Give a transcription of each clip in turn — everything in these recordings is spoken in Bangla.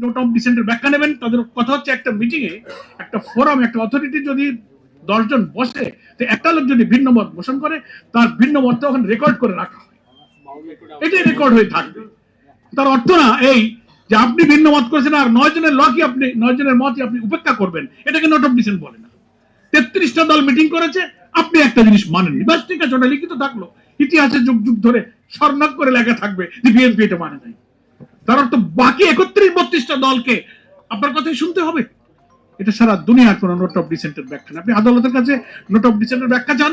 নোট অফ ডিসেন্টের ব্যাখ্যা নেবেন। তাদের কথা হচ্ছে একটা মিটিং এ, একটা ফোরাম, একটা অথরিটি যদি 10 জন বসে, তো একটা লোক যদি ভিন্ন মত পোষণ করে, তার ভিন্ন মতটা ওখানে রেকর্ড করে রাখা হয়, এটাই রেকর্ড হয়ে থাকবে। তার অর্থ না এই যে আপনি ভিন্ন মত করেছেন আর 9 জনের লকই আপনি 9 জনের মতই আপনি উপেক্ষা করবেন, এটাকে নোট অফ ডিসেন্ট বলে না। 33টা দল মিটিং করেছে, আপনি একটা জিনিস মানেননি, বাস ঠিক আছে, ওটা লিখিত থাকলো, ইতিহাসে যুগ যুগ ধরে স্বর্ণাক করে লেখা থাকবে যে বিএনপি এটা মানে নাই। তার অর্থ বাকি 31-32টা দলকে আপনার কথাই শুনতে হবে। এটা সারা দুনিয়ার কোন নোট অফ ডিসেন্টের ব্যাখ্যা না। আপনি আদালতের কাছে নোট অফ ডিসেন্টের ব্যাখ্যা চান,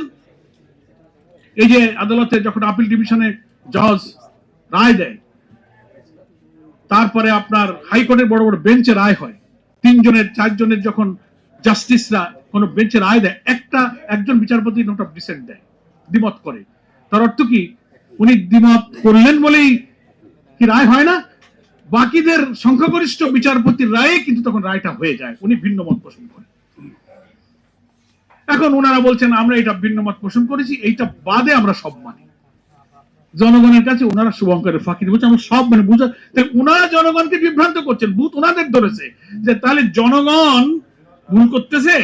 এই যে আদালতে যখন আপিল ডিভিশনে জজ রায় দেয়, তারপরে আপনার হাইকোর্টের বড় বড় বেঞ্চে রায় হয়, 3 জনের 4 জনের যখন জাস্টিসরা কোন বেঞ্চে রায় দেয়, একজন বিচারপতি নোট অফ ডিসেন্ট দেয়, দ্বিমত করে। তার অর্থ কি উনি দ্বিমত করলেন বলেই কি রায় হয় না? বাকিদের সংখ্যাগরিষ্ঠ বিচারপতির রায়ে কিন্তু তখন রায়টা হয়ে যায়, উনি ভিন্ন মত পোষণ করেন। এখন ওনারা বলছেন আমরা এটা ভিন্ন মত পোষণ করেছি, এইটা বাদে আমরা সব মানি। জনগণের কাছে ওনারা শুভঙ্করের ফাঁকি দিচ্ছে, আমরা সব মানে বুঝা, ওনারা জনগণকে বিভ্রান্ত করছেন, ভূত ওনাদের ধরেছে যে তাহলে জনগণ ভুল করতেছে,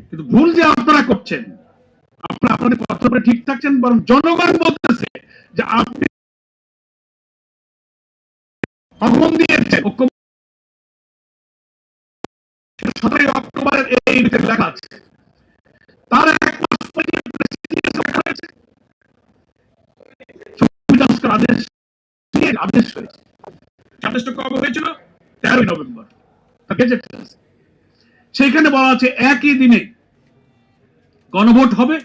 কিন্তু ভুল যে আপনারা করছেন, আপনারা আপনাদের কর্তব্যে ঠিক থাকছেন, বরং জনগণ বলতেছে যে আপনি অগমন দিয়েছেন। 17 অক্টোবরের এই লেখা আছে, তার 1 মাস পরে আদেশ আদেশ হয়েছে। আদেশটা কবে হয়েছিল? 13 নভেম্বর। সেইখানে বলা আছে একই দিনে গণভোট হবে,